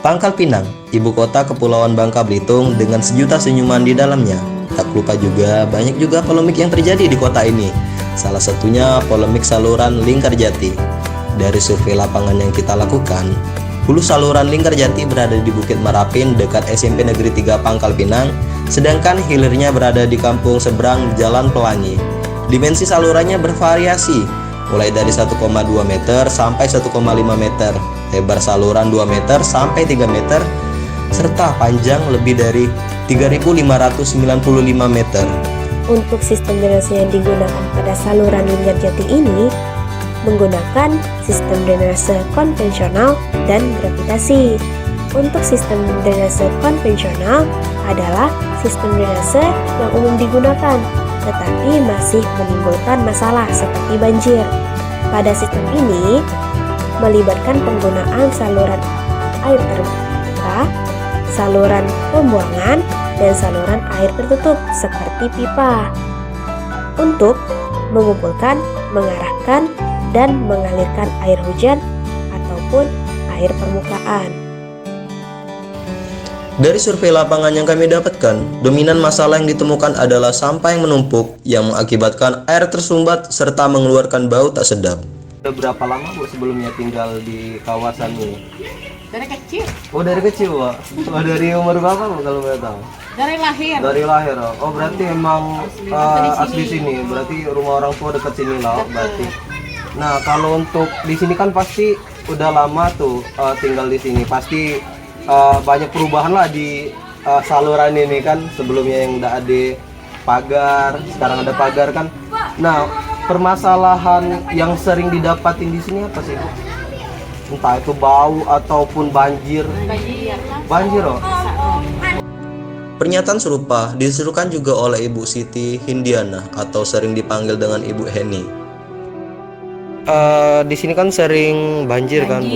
Pangkal Pinang, ibu kota Kepulauan Bangka Belitung dengan sejuta senyuman di dalamnya. Tak lupa juga banyak juga polemik yang terjadi di kota ini. Salah satunya polemik saluran Lingkarjati. Dari survei lapangan yang kita lakukan, hulu saluran Lingkarjati berada di Bukit Marapin dekat SMP Negeri 3 Pangkal Pinang, sedangkan hilirnya berada di kampung seberang Jalan Pelangi. Dimensi salurannya bervariasi, mulai dari 1,2 meter sampai 1,5 meter, lebar saluran 2 meter sampai 3 meter, serta panjang lebih dari 3.595 meter. Untuk sistem drainase yang digunakan pada saluran Lingkarjati ini menggunakan sistem drainase konvensional dan gravitasi. Untuk sistem drainase konvensional adalah sistem drainase yang umum digunakan, tetapi masih menimbulkan masalah seperti banjir. Pada sistem ini melibatkan penggunaan saluran air terbuka, saluran pembuangan, dan saluran air tertutup seperti pipa untuk mengumpulkan, mengarahkan, dan mengalirkan air hujan ataupun air permukaan. Dari survei lapangan yang kami dapatkan, dominan masalah yang ditemukan adalah sampah yang menumpuk yang mengakibatkan air tersumbat serta mengeluarkan bau tak sedap. Sudah berapa lama Bu sebelumnya tinggal di kawasan ini? Dari kecil, Oh, dari kecil, Pak. Oh, dari umur berapa Bu kalau boleh tahu? dari lahir. Dari lahir. Oh, berarti emang asli sini. Berarti rumah orang tua dekat sini lah berarti. Nah, kalau untuk di sini kan pasti udah lama tuh tinggal di sini. Pasti banyak perubahan lah di saluran ini kan. Sebelumnya yang udah ada pagar, sekarang ada pagar kan. Nah, permasalahan yang sering didapatin di sini apa sih Bu? Entah itu bau ataupun banjir. Banjir oh. Pernyataan serupa diserukan juga oleh Ibu Siti Hindiana atau sering dipanggil dengan Ibu Heni. Di sini kan sering banjir kan Bu?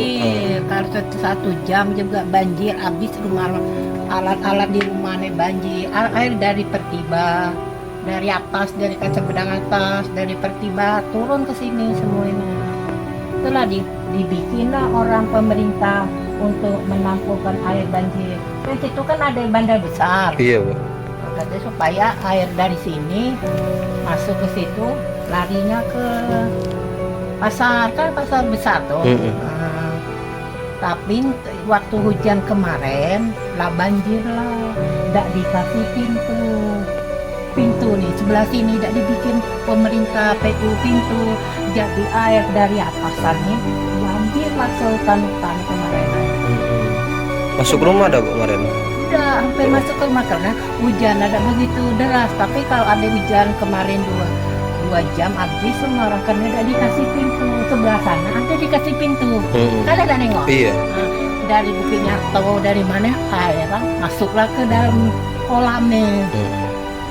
Kalau satu jam juga banjir, habis rumah alat-alat di rumahnya banjir. Air dari pertiba, dari atas, dari kaca bedang atas, dari pertiba turun ke sini semua ini. Itulah dibikinlah orang pemerintah untuk menampungkan air banjir. Di situ kan ada bandar besar. Iya Bu. Katanya supaya air dari sini masuk ke situ, larinya ke pasar, kan pasar besar tuh. Nah, tapi waktu hujan kemarin lah banjir lah, tidak dikasih pintu nih sebelah sini tidak dibikin pemerintah PU pintu, jadi air dari atasan nih banjir masuk hutan kemarin. Masuk rumah ada Bu kemarin? Udah hampir masuk ke rumah karena hujan ada begitu deras. Tapi kalau ada hujan kemarin dua jam habis semua orang karena ada dikasih pintu sebelah sana, ada dikasih pintu. Kalian ada nengok? Iya. Nah, dari Bukit Nyato dari mana air masuklah ke dalam kolamnya.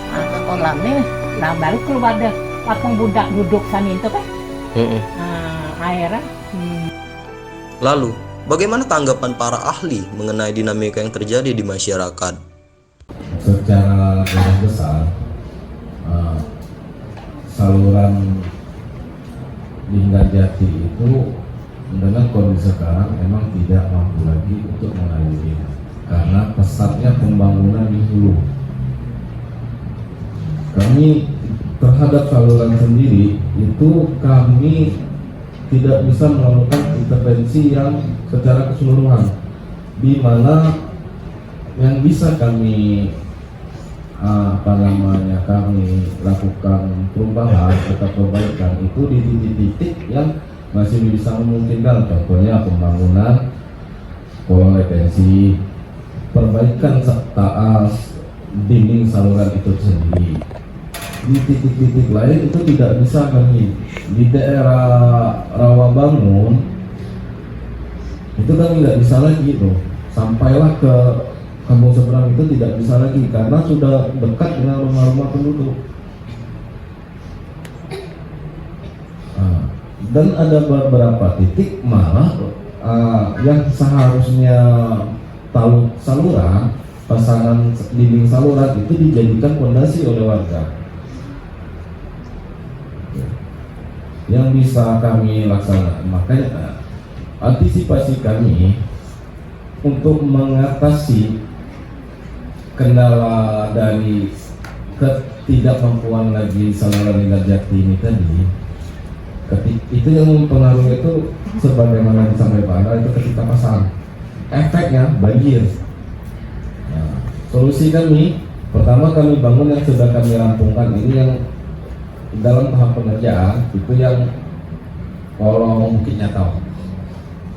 Nah, ke kolamnya, nah baru keluar ada patung budak duduk sana itu kan. Nah, airnya. Lalu, bagaimana tanggapan para ahli mengenai dinamika yang terjadi di masyarakat? Secara garis besar, saluran Lingkarjati itu dengan kondisi sekarang memang tidak mampu lagi untuk mengaliri karena pesatnya pembangunan di hulu. Kami terhadap saluran sendiri itu kami tidak bisa melakukan intervensi yang secara keseluruhan, di mana yang bisa kami kami lakukan perubahan atau perbaikan itu di titik-titik yang masih bisa memungkinkan, contohnya pembangunan kolong retensi, perbaikan dinding saluran itu sendiri. Di titik-titik lain itu tidak bisa kami. Di daerah Rawabangun itu kan tidak bisa lagi tuh, sampailah ke kampung seberang itu tidak bisa lagi karena sudah dekat dengan rumah-rumah penduduk. Dan ada beberapa titik malah yang seharusnya saluran, pasangan dinding saluran itu dijadikan fondasi oleh warga. Yang bisa kami laksanakan, makanya antisipasi kami untuk mengatasi kendala dari ketidakmampuan lagi saluran Linggarjati ini tadi, itu yang mempengaruhi itu sebagaimana disampaikan Pak Andra, itu ketika pasang efeknya banjir. Nah, solusi kami pertama, kami bangun yang sudah kami rampungkan ini yang dalam tahap pengerjaan, itu yang kolong Bukit Nyatau,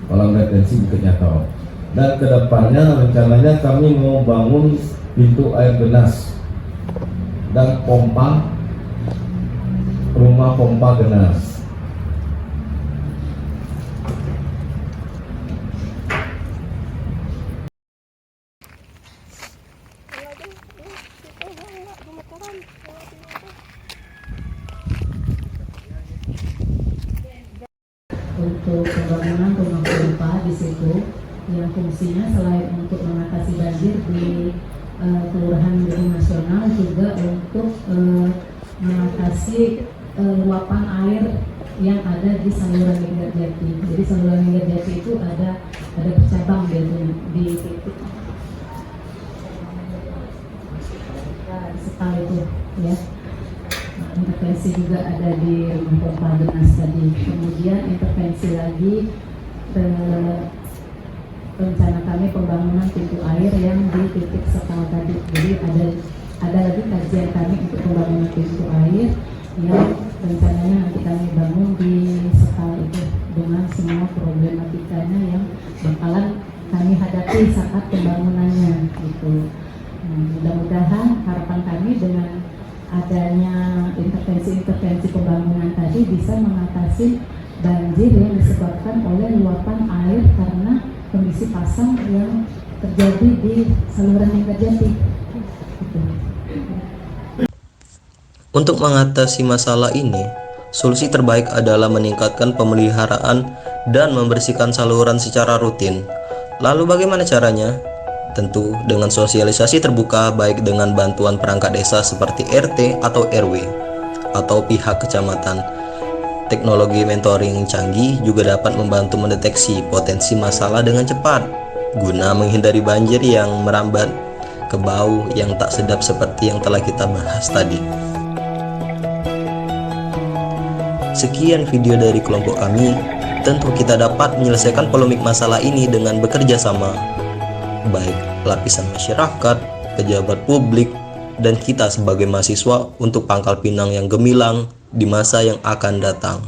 kolam retensi Bukit Nyatau. Dan kedepannya rencananya kami mau bangun pintu air genas dan rumah pompa genas. Untuk pembangunan rumah pompa di situ yang fungsinya selain untuk mengatasi banjir di Kelurahan Gunung Nasional, juga untuk mengatasi luapan air yang ada di saluran Linggarjati. Jadi saluran Linggarjati itu ada bercabang biasanya di titik sekal itu ya. Intervensi juga ada di rumah pompa genas tadi. Kemudian intervensi lagi, rencana kami pembangunan pintu air yang di titik sekal tadi. Jadi ada lagi kajian kami untuk pembangunan pintu air yang rencananya nanti kami bangun di sekal itu dengan semua problematikanya yang bakalan kami hadapi saat pembangunannya gitu. Nah, mudah-mudahan harapan kami dengan adanya intervensi pembangunan tadi bisa mengatasi banjir yang disebabkan oleh luapan air karena kondisi pasang yang terjadi di saluran Linggarjati. Untuk mengatasi masalah ini, solusi terbaik adalah meningkatkan pemeliharaan dan membersihkan saluran secara rutin. Lalu bagaimana caranya? Tentu dengan sosialisasi terbuka, baik dengan bantuan perangkat desa seperti RT atau RW atau pihak kecamatan. Teknologi mentoring canggih juga dapat membantu mendeteksi potensi masalah dengan cepat guna menghindari banjir yang merambat ke bau yang tak sedap seperti yang telah kita bahas tadi. Sekian video dari kelompok kami. Tentu kita dapat menyelesaikan polemik masalah ini dengan bekerja sama, baik lapisan masyarakat, pejabat publik, dan kita sebagai mahasiswa untuk Pangkal Pinang yang gemilang di masa yang akan datang.